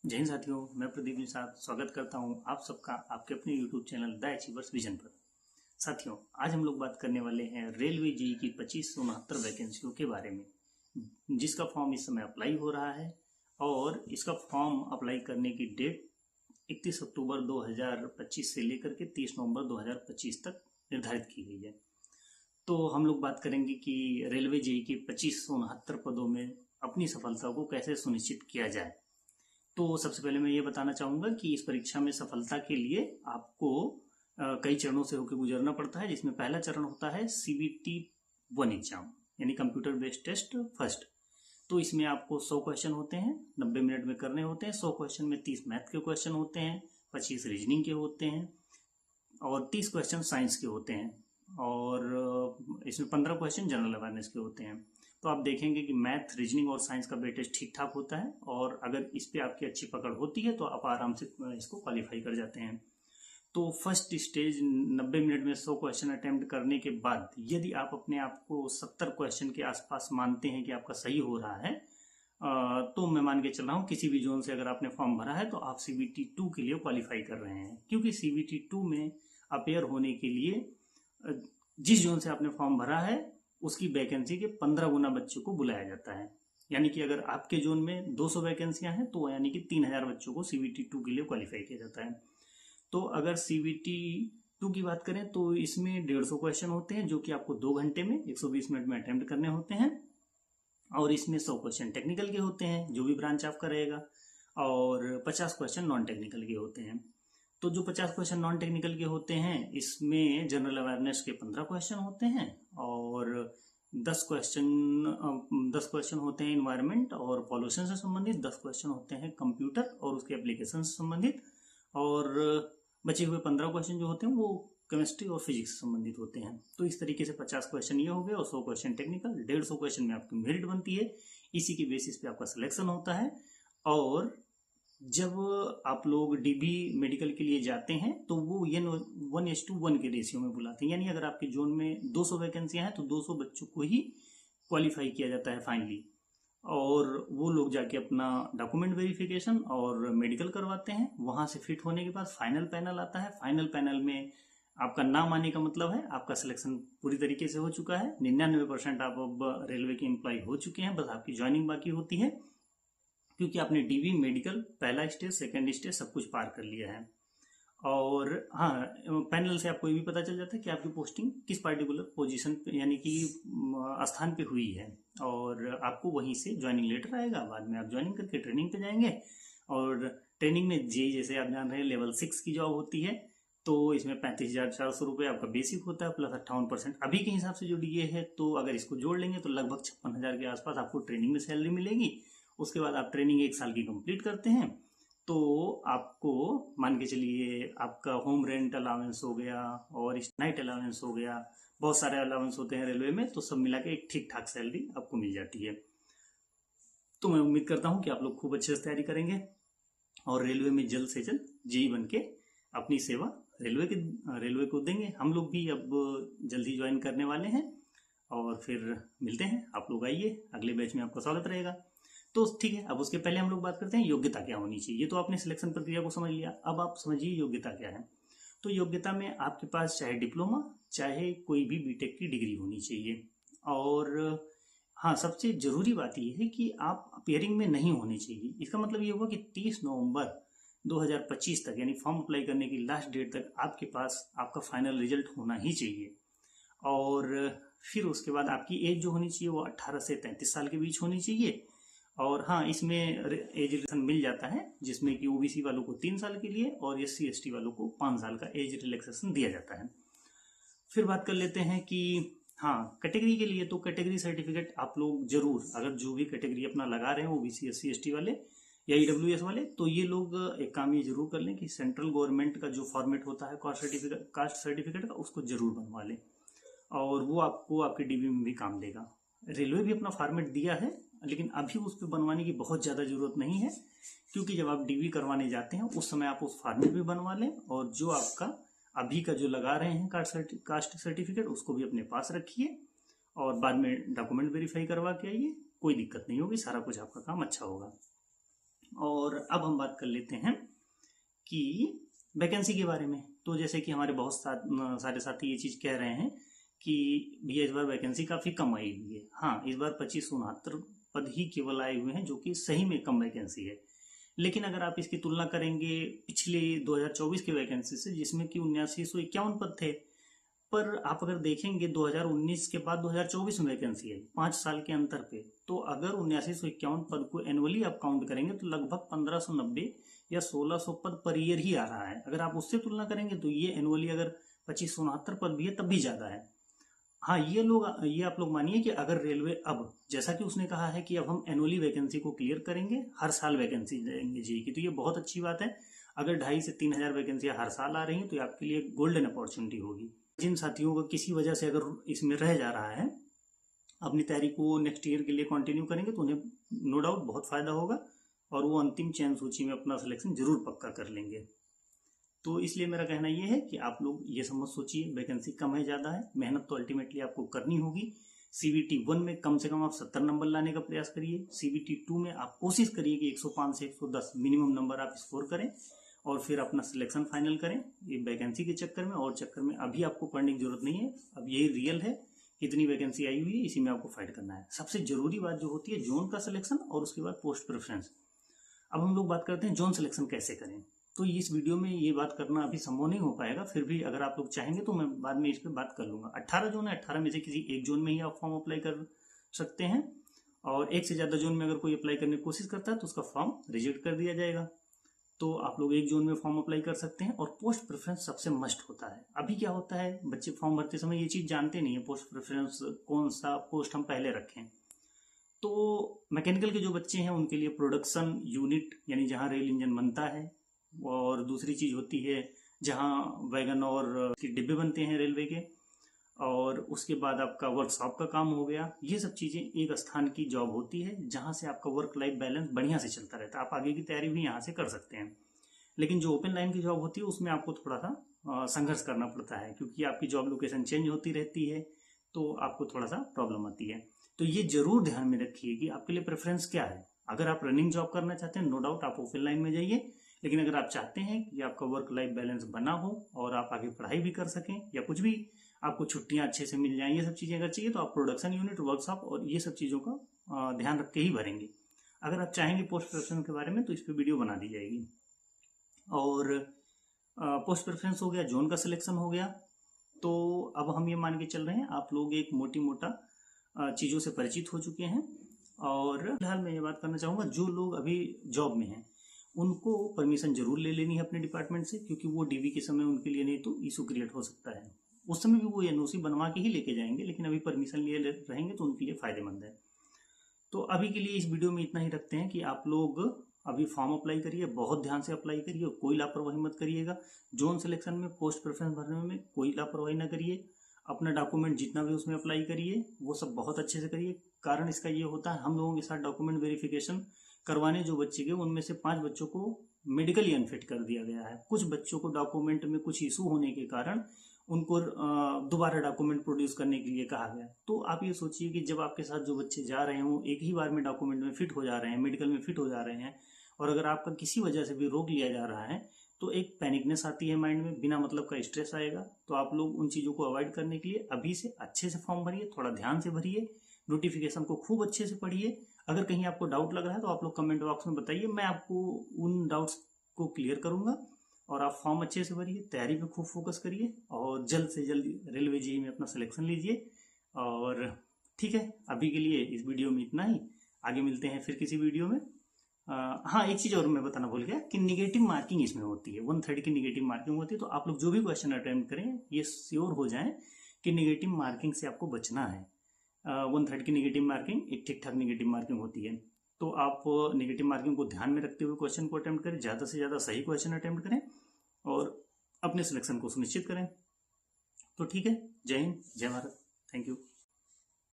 जय हिंद साथियों, मैं प्रदीप निषाद स्वागत करता हूं आप सबका आपके अपने YouTube channel the achievers vision पर। साथियों, आज हम लोग बात करने वाले हैं रेलवे जेईई की 2569 वैकेंसियों के बारे में, जिसका फॉर्म इस समय अप्लाई हो रहा है और इसका फॉर्म अप्लाई करने की डेट 31 अक्टूबर 2025 से लेकर के 30 नवंबर 2025 तक निर्धारित की गई है। तो हम लोग बात करेंगे कि रेलवे जेईई के 2569 पदों में अपनी सफलता को कैसे सुनिश्चित किया जाए। तो सबसे पहले मैं ये बताना चाहूँगा कि इस परीक्षा में सफलता के लिए आपको कई चरणों से होकर गुजरना पड़ता है, जिसमें पहला चरण होता है CBT 1 एग्जाम, यानी कंप्यूटर बेस्ड टेस्ट फर्स्ट। तो इसमें आपको 100 क्वेश्चन होते हैं, 90 मिनट में करने होते हैं। 100 क्वेश्चन में 30 मैथ के क्वेश्चन होते हैं, 25 रीजनिंग के होते हैं और 30 क्वेश्चन साइंस के होते हैं और इसमें 15 क्वेश्चन जनरल अवेयरनेस के होते हैं। तो आप देखेंगे कि मैथ, रीजनिंग और साइंस का वेटेज ठीक ठाक होता है और अगर इस पे आपकी अच्छी पकड़ होती है तो आप आराम से इसको क्वालिफाई कर जाते हैं। तो फर्स्ट स्टेज 90 मिनट में 100 क्वेश्चन अटेम्प्ट करने के बाद यदि आप अपने आप को 70 क्वेश्चन के आसपास मानते हैं कि आपका सही हो रहा है, तो मैं मान के चल रहा हूँ किसी भी जोन से अगर आपने फॉर्म भरा है तो आप CBT 2 के लिए क्वालिफाई कर रहे हैं, क्योंकि CBT 2 में अपेयर होने के लिए जिस जोन से आपने फॉर्म भरा है उसकी वैकेंसी के 15 गुना बच्चों को बुलाया जाता है। यानी कि अगर आपके जोन में 200 वैकेंसियां हैं तो यानी कि 3000 बच्चों को CBT 2 के लिए क्वालिफाई किया जाता है। तो अगर CBT 2 की बात करें तो इसमें 150 क्वेश्चन होते हैं जो कि आपको 2 घंटे में 120 मिनट में अटेम्प्ट करने होते हैं और इसमें 100 क्वेश्चन टेक्निकल के होते हैं जो भी ब्रांच आपका रहेगा और 50 क्वेश्चन नॉन टेक्निकल के होते हैं। तो जो 50 क्वेश्चन नॉन टेक्निकल के होते हैं इसमें जनरल अवेयरनेस के 15 क्वेश्चन होते हैं और 10 क्वेश्चन होते हैं इन्वायरमेंट और पॉल्यूशन से संबंधित, 10 क्वेश्चन होते हैं कंप्यूटर और उसके एप्लीकेशन से संबंधित और बचे हुए 15 क्वेश्चन जो होते हैं वो केमिस्ट्री और फिजिक्स से संबंधित होते हैं। तो इस तरीके से 50 क्वेश्चन ये हो गए और 100 क्वेश्चन टेक्निकल, 150 क्वेश्चन में आपकी मेरिट बनती है। इसी की बेसिस पे आपका सिलेक्शन होता है और जब आप लोग DB मेडिकल के लिए जाते हैं तो वो 1:1 के रेशियो में बुलाते हैं, यानी अगर आपके जोन में 200 वैकेंसियां हैं तो 200 बच्चों को ही क्वालिफाई किया जाता है फाइनली, और वो लोग जाके अपना डॉक्यूमेंट वेरिफिकेशन और मेडिकल करवाते हैं। वहां से फिट होने के बाद फाइनल पैनल आता है। फाइनल पैनल में आपका नाम आने का मतलब है आपका सिलेक्शन पूरी तरीके से हो चुका है। 99% आप अब रेलवे के एम्प्लॉय हो चुके हैं, बस आपकी ज्वाइनिंग बाकी होती है, क्योंकि आपने DB मेडिकल पहला स्टेज, सेकंड स्टेज सब कुछ पार कर लिया है। और हाँ, पैनल से आपको ये भी पता चल जाता है कि आपकी पोस्टिंग किस पार्टिकुलर पोजीशन पे यानी कि स्थान पे हुई है और आपको वहीं से ज्वाइनिंग लेटर आएगा। बाद में आप ज्वाइनिंग करके ट्रेनिंग पे जाएंगे और ट्रेनिंग में जेई जैसे आप जान रहे हैं लेवल 6 की जॉब होती है, तो इसमें 35,400 रुपये आपका बेसिक होता है प्लस 58% अभी के हिसाब से जो DA है, तो अगर इसको जोड़ लेंगे तो लगभग 56,000 के आसपास आपको ट्रेनिंग में सैलरी मिलेगी। उसके बाद आप ट्रेनिंग 1 साल की कंप्लीट करते हैं तो आपको मान के चलिए आपका होम रेंट अलाउंस हो गया और नाइट अलाउंस हो गया, बहुत सारे अलाउंस होते हैं रेलवे में, तो सब मिला के एक ठीक ठाक सैलरी आपको मिल जाती है। तो मैं उम्मीद करता हूँ कि आप लोग खूब अच्छे से तैयारी करेंगे और रेलवे में जल्द से जल्द जेई बन के अपनी सेवा रेलवे को देंगे। हम लोग भी अब जल्द ही ज्वाइन करने वाले हैं और फिर मिलते हैं। आप लोग आइए, अगले बैच में आपका स्वागत रहेगा। तो ठीक है, अब उसके पहले हम लोग बात करते हैं योग्यता क्या होनी चाहिए। तो आपने सिलेक्शन प्रक्रिया को समझ लिया, अब आप समझिए योग्यता क्या है। तो योग्यता में आपके पास चाहे डिप्लोमा चाहे कोई भी बीटेक की डिग्री होनी चाहिए और हाँ, सबसे जरूरी बात यह है कि आप अपेयरिंग में नहीं होने चाहिए। इसका मतलब ये हुआ कि 30 नवंबर 2025 तक यानी फॉर्म अप्लाई करने की लास्ट डेट तक आपके पास आपका फाइनल रिजल्ट होना ही चाहिए और फिर उसके बाद आपकी एज जो होनी चाहिए वो 18 से 33 साल के बीच होनी चाहिए। और हाँ, इसमें एज रिलेक्शन मिल जाता है जिसमें कि OBC वालों को 3 साल के लिए और SC ST वालों को 5 साल का एज रिलैक्सेशन दिया जाता है। फिर बात कर लेते हैं कि हाँ, कैटेगरी के लिए तो कैटेगरी सर्टिफिकेट आप लोग जरूर, अगर जो भी कैटेगरी अपना लगा रहे हैं OBC SC ST वाले या EWS वाले, तो ये लोग एक काम ये जरूर कर लें कि सेंट्रल गवर्नमेंट का जो फॉर्मेट होता है कास्ट सर्टिफिकेट का, उसको जरूर बनवा लें और वो आपको आपके DB में भी काम देगा। रेलवे भी अपना फॉर्मेट दिया है लेकिन अभी उस पर बनवाने की बहुत ज़्यादा ज़रूरत नहीं है, क्योंकि जब आप DB करवाने जाते हैं उस समय आप उस फॉर्मेट भी बनवा लें और जो आपका अभी का जो लगा रहे हैं कास्ट सर्टिफिकेट उसको भी अपने पास रखिए और बाद में डॉक्यूमेंट वेरीफाई करवा के आइए, कोई दिक्कत नहीं होगी, सारा कुछ आपका काम अच्छा होगा। और और अब हम बात कर लेते हैं कि वैकेंसी के बारे में। तो जैसे कि हमारे बहुत सारे साथी ये चीज़ कह रहे हैं कि भैया इस बार वैकेंसी काफ़ी कम आई हुई है। हाँ, इस बार 2569 पद ही केवल आए हुए हैं, जो कि सही में कम वैकेंसी है। लेकिन अगर आप इसकी तुलना करेंगे पिछले 2024 की वैकेंसी से, जिसमें कि 7951 पद थे, पर आप अगर देखेंगे 2019 के बाद 2024 में वैकेंसी आई 5 साल के अंतर पे, तो अगर 7951 पद को एनुअली आप काउंट करेंगे तो लगभग 1590 या 1600 पद पर ईयर ही आ रहा है। अगर आप उससे तुलना करेंगे तो ये एनुअली अगर 2569 पद भी है तब भी ज्यादा है। हाँ, ये आप लोग मानिए कि अगर रेलवे अब, जैसा कि उसने कहा है कि अब हम एनुअली वैकेंसी को क्लियर करेंगे, हर साल वैकेंसी देंगे जी की, तो ये बहुत अच्छी बात है। अगर 2,500 से 3,000 वैकेंसियां हर साल आ रही हैं तो ये आपके लिए गोल्डन अपॉर्चुनिटी होगी। जिन साथियों को किसी वजह से अगर इसमें रह जा रहा है, अपनी तैयारी को नेक्स्ट ईयर के लिए कंटिन्यू करेंगे तो उन्हें नो डाउट बहुत फायदा होगा और वो अंतिम चयन सूची में अपना सिलेक्शन जरूर पक्का कर लेंगे। तो इसलिए मेरा कहना ये है कि आप लोग ये समझ सोचिए, वैकेंसी कम है ज़्यादा है, मेहनत तो अल्टीमेटली आपको करनी होगी। CBT 1 में कम से कम आप 70 नंबर लाने का प्रयास करिए। CBT 2 में आप कोशिश करिए कि 105 से 110 मिनिमम नंबर आप स्कोर करें और फिर अपना सिलेक्शन फाइनल करें। ये वैकेंसी के चक्कर में और चक्कर में अभी आपको पढ़ने की जरूरत नहीं है। अब यही रियल है, कितनी वैकेंसी आई हुई है, इसी में आपको फाइट करना है। सबसे जरूरी बात जो होती है जोन का सिलेक्शन और उसके बाद पोस्ट प्रेफरेंस। अब हम लोग बात करते हैं जोन सिलेक्शन कैसे करें। तो इस वीडियो में ये बात करना अभी संभव नहीं हो पाएगा, फिर भी अगर आप लोग चाहेंगे तो मैं बाद में इस पर बात कर लूंगा। 18 जोन है, 18 में से किसी एक जोन में ही आप फॉर्म अप्लाई कर सकते हैं और एक से ज्यादा जोन में अगर कोई अप्लाई करने की कोशिश करता है तो उसका फॉर्म रिजेक्ट कर दिया जाएगा। तो आप लोग एक जोन में फॉर्म अप्लाई कर सकते हैं और पोस्ट प्रेफरेंस सबसे मस्ट होता है। अभी क्या होता है, बच्चे फॉर्म भरते समय ये चीज जानते नहीं है पोस्ट प्रेफरेंस कौन सा पोस्ट हम पहले रखें। तो मैकेनिकल के जो बच्चे हैं उनके लिए प्रोडक्शन यूनिट, यानी जहाँ रेल इंजन बनता है, और दूसरी चीज होती है जहाँ वैगन और डिब्बे बनते हैं रेलवे के, और उसके बाद आपका वर्कशॉप का काम हो गया। ये सब चीजें एक स्थान की जॉब होती है जहां से आपका वर्क लाइफ बैलेंस बढ़िया से चलता रहता है। आप आगे की तैयारी भी यहाँ से कर सकते हैं। लेकिन जो ओपन लाइन की जॉब होती है उसमें आपको थोड़ा सा संघर्ष करना पड़ता है, क्योंकि आपकी जॉब लोकेशन चेंज होती रहती है, तो आपको थोड़ा सा प्रॉब्लम आती है। तो ये जरूर ध्यान में रखिए कि आपके लिए प्रेफरेंस क्या है। अगर आप रनिंग जॉब करना चाहते हैं, नो डाउट आप ओपन लाइन में जाइए, लेकिन अगर आप चाहते हैं कि आपका वर्क लाइफ बैलेंस बना हो और आप आगे पढ़ाई भी कर सकें या कुछ भी आपको छुट्टियां अच्छे से मिल जाएं, ये सब चीजें अगर चाहिए तो आप प्रोडक्शन यूनिट, वर्कशॉप और ये सब चीजों का ध्यान रख के ही भरेंगे। अगर आप चाहेंगे पोस्ट प्रेफरेंस के बारे में तो इस पर वीडियो बना दी जाएगी। और पोस्ट प्रेफरेंस हो गया, जोन का सिलेक्शन हो गया, तो अब हम ये मान के चल रहे हैं आप लोग एक मोटा चीजों से परिचित हो चुके हैं। और फिलहाल मैं ये बात करना चाहूंगा, जो लोग अभी जॉब में हैं उनको परमिशन जरूर ले लेनी है अपने डिपार्टमेंट से, क्योंकि वो डीवी के समय उनके लिए नहीं तो इशू क्रिएट हो सकता है। उस समय भी वो एनओसी बनवा के ही लेके जाएंगे, लेकिन अभी परमिशन लिए रहेंगे तो उनके लिए फायदेमंद है। तो अभी के लिए इस वीडियो में इतना ही रखते हैं कि आप लोग अभी फॉर्म अप्लाई करिए, बहुत ध्यान से अप्लाई करिए, कोई लापरवाही मत करिएगा। जोन सिलेक्शन में, पोस्ट प्रेफरेंस भरने में कोई लापरवाही ना करिए। अपना डॉक्यूमेंट जितना भी उसमें अप्लाई करिए वो सब बहुत अच्छे से करिए। कारण इसका ये होता है, हम लोगों के साथ डॉक्यूमेंट वेरिफिकेशन करवाने जो बच्चे गए उनमें से 5 बच्चों को मेडिकली अनफिट कर दिया गया है। कुछ बच्चों को डॉक्यूमेंट में कुछ इशू होने के कारण उनको दोबारा डॉक्यूमेंट प्रोड्यूस करने के लिए कहा गया। तो आप ये सोचिए कि जब आपके साथ जो बच्चे जा रहे हों एक ही बार में डॉक्यूमेंट में फिट हो जा रहे हैं, मेडिकल में फिट हो जा रहे हैं, और अगर आपका किसी वजह से भी रोक लिया जा रहा है तो एक पैनिकनेस आती है माइंड में, बिना मतलब का स्ट्रेस आएगा। तो आप लोग उन चीज़ों को अवॉइड करने के लिए अभी से अच्छे से फॉर्म भरिए, थोड़ा ध्यान से भरिए, नोटिफिकेशन को खूब अच्छे से पढ़िए। अगर कहीं आपको डाउट लग रहा है तो आप लोग कमेंट बॉक्स में बताइए, मैं आपको उन डाउट्स को क्लियर करूंगा। और आप फॉर्म अच्छे से भरिए, तैयारी पे खूब फोकस करिए और जल्द से जल्द रेलवे जेईई में अपना सिलेक्शन लीजिए। और ठीक है, अभी के लिए इस वीडियो में इतना ही, आगे मिलते हैं फिर किसी वीडियो में। हाँ, एक चीज और मैं बताना भूल गया कि निगेटिव मार्किंग इसमें होती है, 1/3 की निगेटिव मार्किंग होती है। तो आप लोग जो भी क्वेश्चन अटेम्प्ट करें ये श्योर हो जाएं कि निगेटिव मार्किंग से आपको बचना है। 1/3 की निगेटिव मार्किंग एक ठीक ठाक निगेटिव मार्किंग होती है। तो आप निगेटिव मार्किंग को ध्यान में रखते हुए क्वेश्चन को अटेम्प्ट करें, ज़्यादा से ज़्यादा सही क्वेश्चन अटेम्प्ट करें और अपने सिलेक्शन को सुनिश्चित करें। तो ठीक है, जय हिंद, जय भारत, थैंक यू।